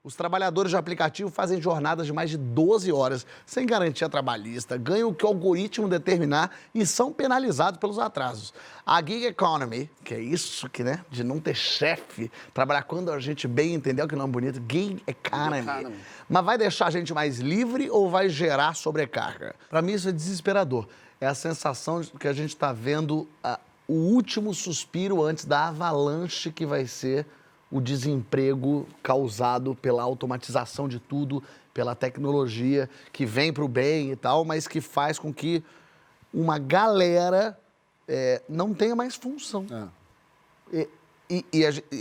Os trabalhadores de aplicativo fazem jornadas de mais de 12 horas, sem garantia trabalhista, ganham o que o algoritmo determinar e são penalizados pelos atrasos. A gig economy, que é isso que, né, de não ter chefe, trabalhar quando a gente bem entendeu que nome bonito, gig economy. Mas vai deixar a gente mais livre ou vai gerar sobrecarga? Para mim isso é desesperador. É a sensação de que a gente está vendo o último suspiro antes da avalanche que vai ser o desemprego causado pela automatização de tudo, pela tecnologia que vem para o bem e tal, mas que faz com que uma galera não tenha mais função.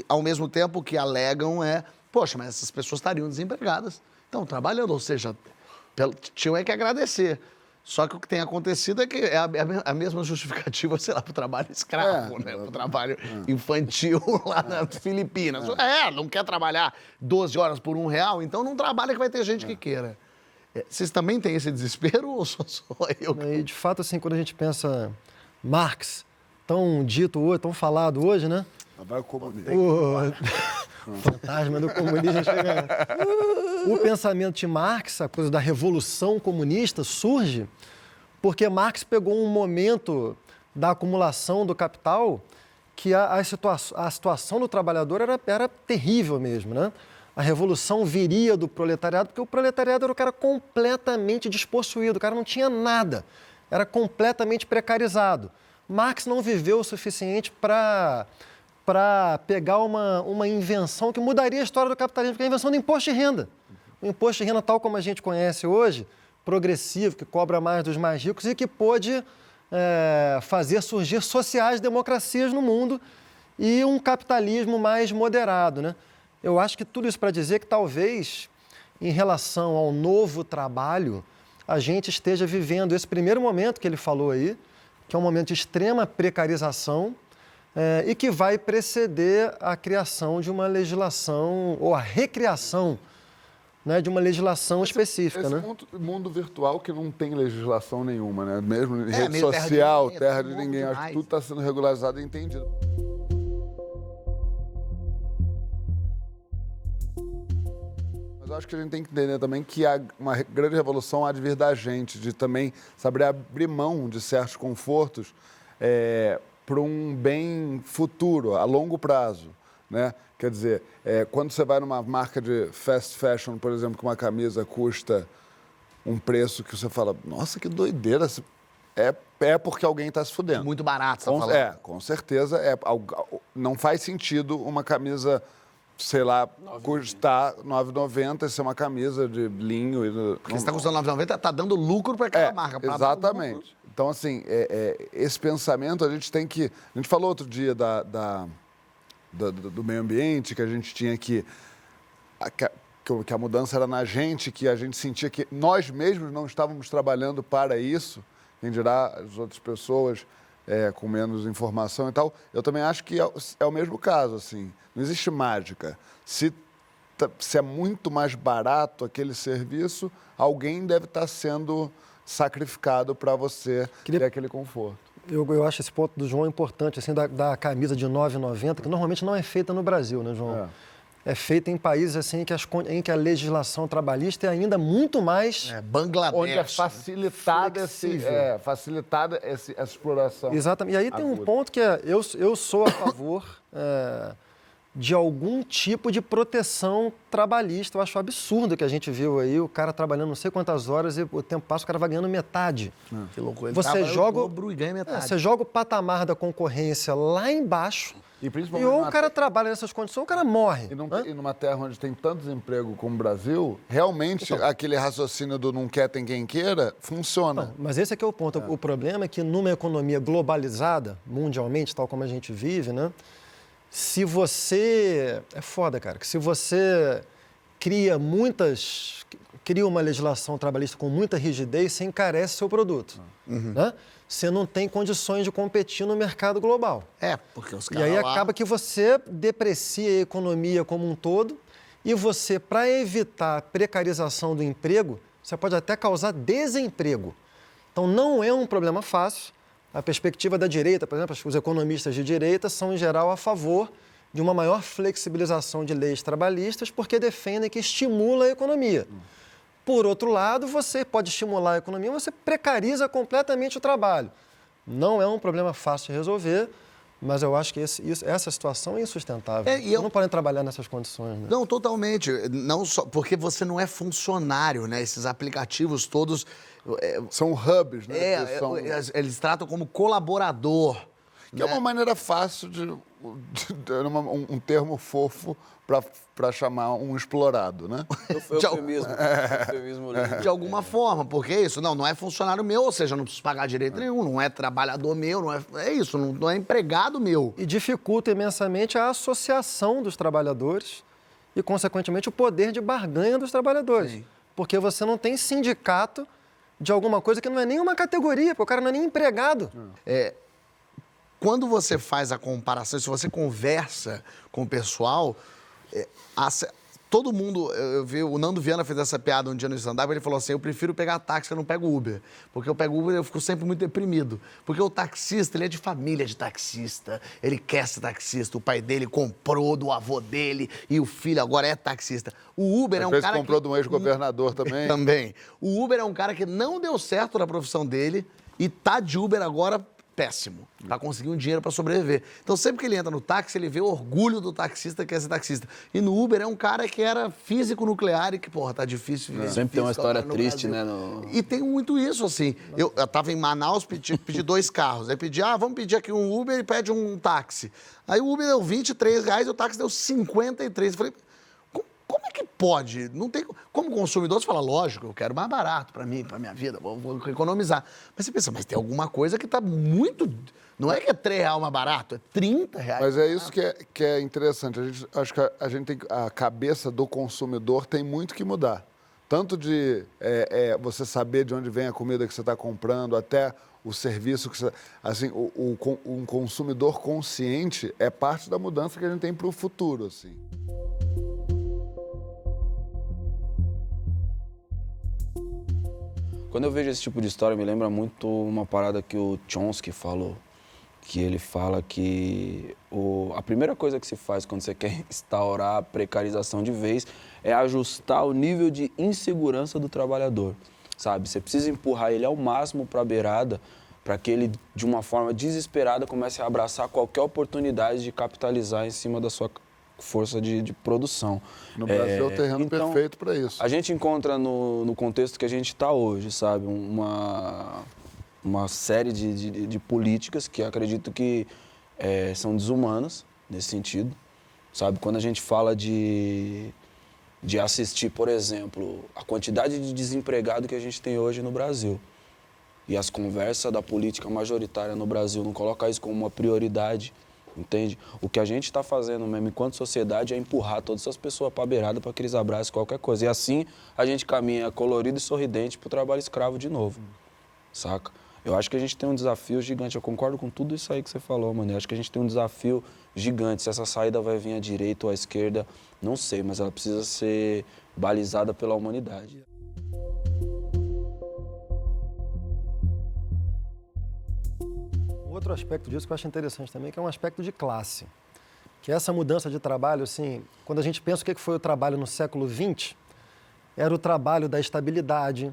Ao mesmo tempo que alegam poxa, mas essas pessoas estariam desempregadas, estão trabalhando, ou seja, tinham que agradecer. Só que o que tem acontecido é que é a mesma justificativa, sei lá, para o trabalho escravo, né? Para o trabalho infantil lá nas Filipinas. Não quer trabalhar 12 horas por R$1, então não trabalha que vai ter gente que queira. Vocês também têm esse desespero ou sou eu? E de fato, assim, quando a gente pensa Marx, tão dito hoje, tão falado hoje, né? Vai o comunismo. O fantasma do comunismo chegando. O pensamento de Marx, a coisa da revolução comunista, surge porque Marx pegou um momento da acumulação do capital que a situação do trabalhador era terrível mesmo, né? A revolução viria do proletariado, porque o proletariado era o cara completamente despossuído, o cara não tinha nada, era completamente precarizado. Marx não viveu o suficiente para pegar uma invenção que mudaria a história do capitalismo, que é a invenção do imposto de renda. O imposto de renda, tal como a gente conhece hoje, progressivo, que cobra mais dos mais ricos e que pôde fazer surgir sociais-democracias no mundo e um capitalismo mais moderado, né? Eu acho que tudo isso para dizer que talvez, em relação ao novo trabalho, a gente esteja vivendo esse primeiro momento que ele falou aí, que é um momento de extrema precarização, e que vai preceder a criação de uma legislação, ou a recriação, né, de uma legislação específica. Esse né? mundo virtual que não tem legislação nenhuma, né? Mesmo em rede meio social, terra terra de de ninguém, ninguém, acho que demais. tudo está sendo regularizado e entendido. Mas eu acho que a gente tem que entender também que uma grande revolução há de vir da gente, de também saber abrir mão de certos confortos para um bem futuro, a longo prazo, né? Quer dizer, quando você vai numa marca de fast fashion, por exemplo, que uma camisa custa um preço que você fala, nossa, que doideira, é porque alguém está se fudendo. Muito barato, você está falando. Com certeza, não faz sentido uma camisa, sei lá, custar R$ 9,90 e ser uma camisa de linho. Porque você está custando R$ 9,90, está dando lucro para aquela marca. Exatamente. Então, assim, esse pensamento a gente tem que... A gente falou outro dia do meio ambiente, que a gente tinha que a mudança era na gente, que a gente sentia que nós mesmos não estávamos trabalhando para isso, quem dirá as outras pessoas com menos informação e tal. Eu também acho que é o mesmo caso, assim. Não existe mágica. Se é muito mais barato aquele serviço, alguém deve estar sendo sacrificado para você ter aquele conforto. Eu acho esse ponto do João importante, assim, da camisa de R$ 9,90, que normalmente não é feita no Brasil, né, João? É feita em países assim em que a legislação trabalhista é ainda muito mais... Bangladesh. Onde é facilitada essa exploração. Exatamente. E aí tem um ponto que eu sou a favor de algum tipo de proteção trabalhista. Eu acho absurdo que a gente viu aí o cara trabalhando não sei quantas horas e o tempo passa, o cara vai ganhando metade. Que loucura. Você joga o dobro e ganha metade. Você joga o patamar da concorrência lá embaixo e ou o cara trabalha nessas condições ou o cara morre. E numa terra onde tem tanto desemprego como o Brasil, realmente aquele raciocínio do não quer tem quem queira funciona. Mas esse é que é o ponto. O problema é que numa economia globalizada, mundialmente, tal como a gente vive, né? Se você... É foda, cara, que se você cria uma legislação trabalhista com muita rigidez, você encarece seu produto, né? Você não tem condições de competir no mercado global. Porque os caras E aí acaba que você deprecia a economia como um todo e você, para evitar a precarização do emprego, você pode até causar desemprego. Então, não é um problema fácil. A perspectiva da direita, por exemplo, os economistas de direita são, em geral, a favor de uma maior flexibilização de leis trabalhistas, porque defendem que estimula a economia. Por outro lado, você pode estimular a economia, você precariza completamente o trabalho. Não é um problema fácil de resolver, mas eu acho que essa situação é insustentável. Não podem trabalhar nessas condições. Né? Não, totalmente. Não só porque você não é funcionário, né? Esses aplicativos todos... São hubs, né? Eles tratam como colaborador. Que é uma maneira fácil um termo fofo para chamar um explorado, né? Eufemismo lindo. De alguma forma, porque isso não é funcionário meu, ou seja, não preciso pagar direito nenhum, não é trabalhador meu, não é empregado meu. E dificulta imensamente a associação dos trabalhadores e, consequentemente, o poder de barganha dos trabalhadores. Sim. Porque você não tem sindicato de alguma coisa que não é nenhuma categoria, porque o cara não é nem empregado. Quando você faz a comparação, se você conversa com o pessoal, todo mundo... Eu vi, o Nando Viana fez essa piada um dia no stand-up, ele falou assim, eu prefiro pegar táxi, eu não pego Uber. Porque eu pego Uber e eu fico sempre muito deprimido. Porque o taxista, ele é de família de taxista, ele quer ser taxista, o pai dele comprou do avô dele e o filho agora é taxista. O Uber é um cara comprou de um ex-governador também. Também. O Uber é um cara que não deu certo na profissão dele e tá de Uber agora... péssimo, para conseguir um dinheiro para sobreviver. Então, sempre que ele entra no táxi, ele vê o orgulho do taxista que quer ser taxista. E no Uber é um cara que era físico nuclear e que, porra, tá difícil. Sempre tem uma história triste, né? E tem muito isso, assim. Eu tava em Manaus, pedi 2 carros. Aí pedi, vamos pedir aqui um Uber e pede um táxi. Aí o Uber deu R$23 e o táxi deu 53. Eu falei... Como é que pode? Não tem, como consumidor, você fala, lógico, eu quero mais barato para mim, para minha vida, vou economizar. Mas você pensa, mas tem alguma coisa que está muito... Não é que é R$3 mais barato, é R$30. Mas é isso que é interessante. Acho que a cabeça do consumidor tem muito que mudar. Tanto de você saber de onde vem a comida que você está comprando, até o serviço que você... Assim, um consumidor consciente é parte da mudança que a gente tem para o futuro, assim. Quando eu vejo esse tipo de história, me lembra muito uma parada que o Chomsky falou, que ele fala que a primeira coisa que se faz quando você quer instaurar a precarização de vez é ajustar o nível de insegurança do trabalhador, sabe? Você precisa empurrar ele ao máximo para a beirada, para que ele, de uma forma desesperada, comece a abraçar qualquer oportunidade de capitalizar em cima da sua força de produção. No Brasil é o terreno perfeito para isso. A gente encontra no contexto que a gente está hoje, sabe, uma série de políticas que acredito que são desumanas nesse sentido, sabe? Quando a gente fala de assistir, por exemplo, a quantidade de desempregado que a gente tem hoje no Brasil e as conversas da política majoritária no Brasil não colocar isso como uma prioridade, entende? O que a gente está fazendo mesmo enquanto sociedade é empurrar todas essas pessoas para a beirada para que eles abracem qualquer coisa. E assim a gente caminha colorido e sorridente para o trabalho escravo de novo, saca? Eu acho que a gente tem um desafio gigante. Eu concordo com tudo isso aí que você falou, mano. Eu acho que a gente tem um desafio gigante. Se essa saída vai vir à direita ou à esquerda, não sei, mas ela precisa ser balizada pela humanidade. Outro aspecto disso que eu acho interessante também, que é um aspecto de classe. Que essa mudança de trabalho, assim, quando a gente pensa o que foi o trabalho no século XX, era o trabalho da estabilidade.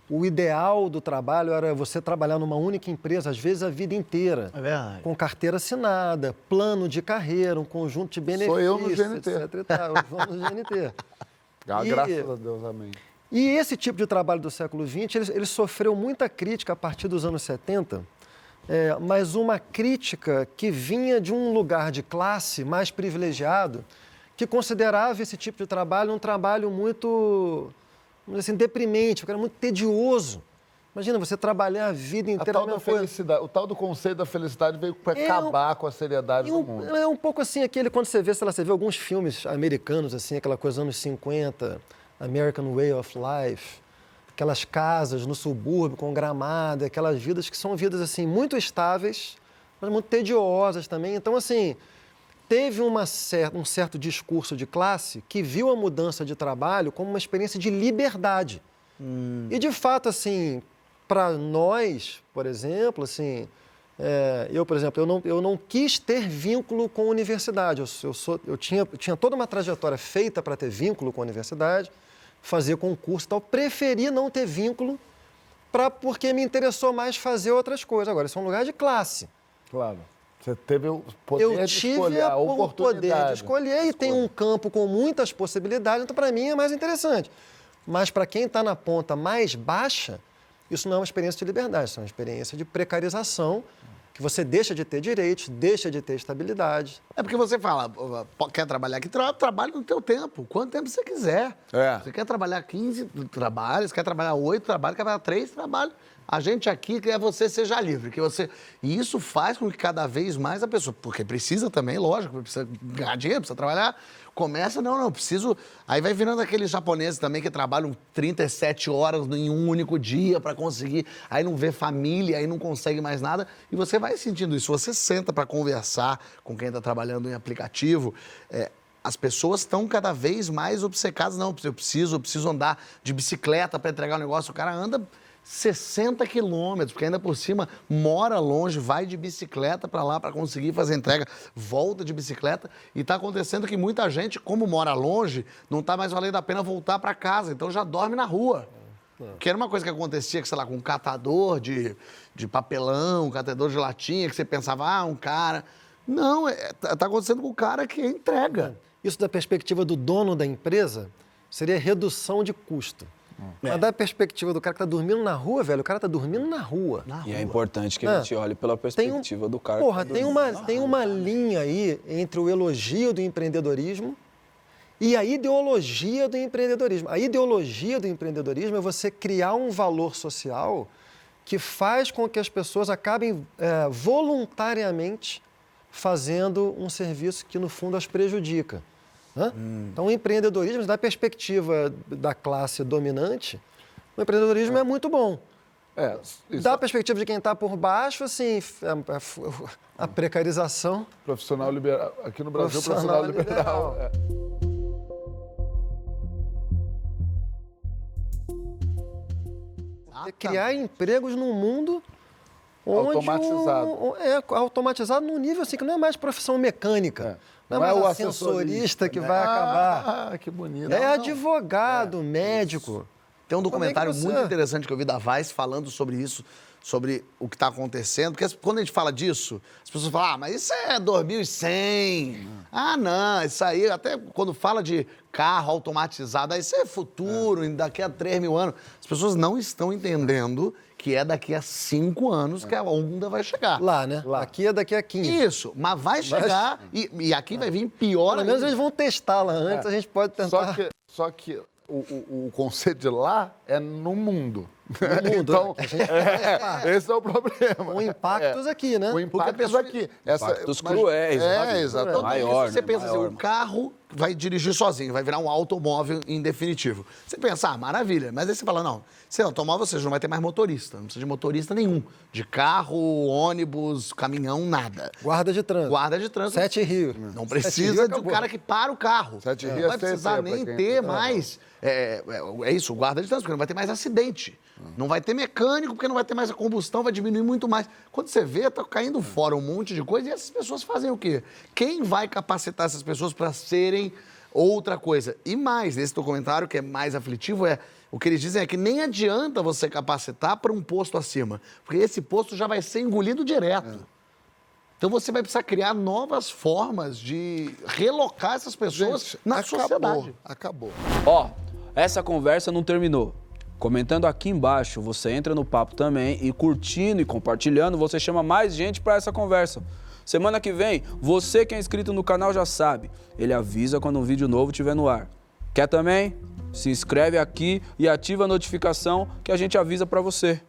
O ideal do trabalho era você trabalhar numa única empresa, às vezes a vida inteira. É verdade. Com carteira assinada, plano de carreira, um conjunto de benefícios, Sou eu no GNT. etc. Eu vou no GNT. Graças a Deus, amém. E esse tipo de trabalho do século XX, ele sofreu muita crítica a partir dos anos 70, mas uma crítica que vinha de um lugar de classe mais privilegiado, que considerava esse tipo de trabalho um trabalho muito, vamos dizer assim, deprimente, porque era muito tedioso. Imagina, você trabalhar a vida inteira... O tal do conceito da felicidade veio para acabar com a seriedade do mundo. É um pouco assim, quando você vê, sei lá, você vê alguns filmes americanos, assim, aquela coisa dos anos 50, American Way of Life, aquelas casas no subúrbio com gramado, aquelas vidas que são vidas, assim, muito estáveis, mas muito tediosas também. Então, assim, teve um certo discurso de classe que viu a mudança de trabalho como uma experiência de liberdade. E, de fato, assim, para nós, por exemplo, assim, Eu, por exemplo, eu não quis ter vínculo com a universidade. Eu tinha toda uma trajetória feita para ter vínculo com a universidade, fazer concurso e tal. Preferi não ter vínculo porque me interessou mais fazer outras coisas. Agora, isso é um lugar de classe. Claro. Você teve o poder Eu de tive escolher, a o poder oportunidade. de escolher e tem um campo com muitas possibilidades, então para mim é mais interessante. Mas para quem está na ponta mais baixa, isso não é uma experiência de liberdade, isso é uma experiência de precarização, que você deixa de ter direitos, deixa de ter estabilidade. É porque você fala, quer trabalhar aqui, trabalha no teu tempo, quanto tempo você quiser. Você quer trabalhar 15 trabalhos, quer trabalhar 8 trabalhos, quer trabalhar 3 trabalhos. A gente aqui quer você seja livre, E isso faz com que cada vez mais a pessoa, porque precisa também, lógico, precisa ganhar dinheiro, precisa trabalhar, começa, não, preciso... Aí vai virando aqueles japoneses também que trabalham 37 horas em um único dia para conseguir, aí não vê família, aí não consegue mais nada, e você vai sentindo isso. Você senta para conversar com quem está trabalhando em aplicativo, as pessoas estão cada vez mais obcecadas, não, eu preciso andar de bicicleta para entregar o negócio, o cara anda 60 quilômetros, porque ainda por cima mora longe, vai de bicicleta para lá para conseguir fazer entrega, volta de bicicleta, e está acontecendo que muita gente, como mora longe, não está mais valendo a pena voltar para casa, então já dorme na rua. Que era uma coisa que acontecia, sei lá, com um catador de papelão, um catador de latinha, que você pensava, um cara... Não, está acontecendo com o cara que entrega. Isso da perspectiva do dono da empresa seria redução de custo. Mas da perspectiva do cara que tá dormindo na rua, velho, o cara tá dormindo na rua. E é importante que a gente olhe pela perspectiva do cara. Porra, tem uma linha aí entre o elogio do empreendedorismo e a ideologia do empreendedorismo. A ideologia do empreendedorismo é você criar um valor social que faz com que as pessoas acabem voluntariamente fazendo um serviço que, no fundo, as prejudica. Então, o empreendedorismo, da perspectiva da classe dominante, o empreendedorismo é muito bom. Da perspectiva de quem está por baixo, assim, a precarização... Profissional liberal. Aqui no Brasil, profissional liberal. Criar empregos num mundo onde automatizado num nível assim, que não é mais profissão mecânica. Não é mais o ascensorista que vai acabar. Que bonito. É advogado, médico. Tem um documentário muito interessante que eu vi da Vice falando sobre isso, sobre o que está acontecendo. Porque quando a gente fala disso, as pessoas falam, mas isso é 2100. Não, isso aí, até quando fala de carro automatizado, isso é futuro, daqui a 3 mil anos. As pessoas não estão entendendo que é daqui a 5 anos que a onda vai chegar. Lá, né? Aqui é daqui a 15. Isso, mas vai chegar e aqui vai vir pior. Pelo menos eles vão testar lá antes, a gente pode tentar... Só que o conceito de lá é no mundo. No mundo. Então, esse é o problema. Com impactos aqui, né? Com impactos aqui. Impactos cruéis. Exatamente. Maior, você pensa maior. assim, o carro vai dirigir sozinho, vai virar um automóvel em definitivo. Você pensa, maravilha. Mas aí você fala, não, se é automóvel, você não vai ter mais motorista. Não precisa de motorista nenhum. De carro, ônibus, caminhão, nada. Guarda de trânsito. Guarda de trânsito. 7 Rio. Não precisa do cara que para o carro. 7 Rio Não vai precisar nem ter mais... É isso, o guarda de trânsito, porque não vai ter mais acidente. Não vai ter mecânico, porque não vai ter mais a combustão, vai diminuir muito mais. Quando você vê, tá caindo fora um monte de coisa e essas pessoas fazem o quê? Quem vai capacitar essas pessoas para serem outra coisa? E mais, nesse documentário, que é mais aflitivo, o que eles dizem é que nem adianta você capacitar para um posto acima, porque esse posto já vai ser engolido direto. Então você vai precisar criar novas formas de relocar essas pessoas na sociedade. Acabou. Essa conversa não terminou. Comentando aqui embaixo, você entra no papo também e curtindo e compartilhando, você chama mais gente para essa conversa. Semana que vem, você que é inscrito no canal já sabe, ele avisa quando um vídeo novo estiver no ar. Quer também? Se inscreve aqui e ativa a notificação que a gente avisa para você.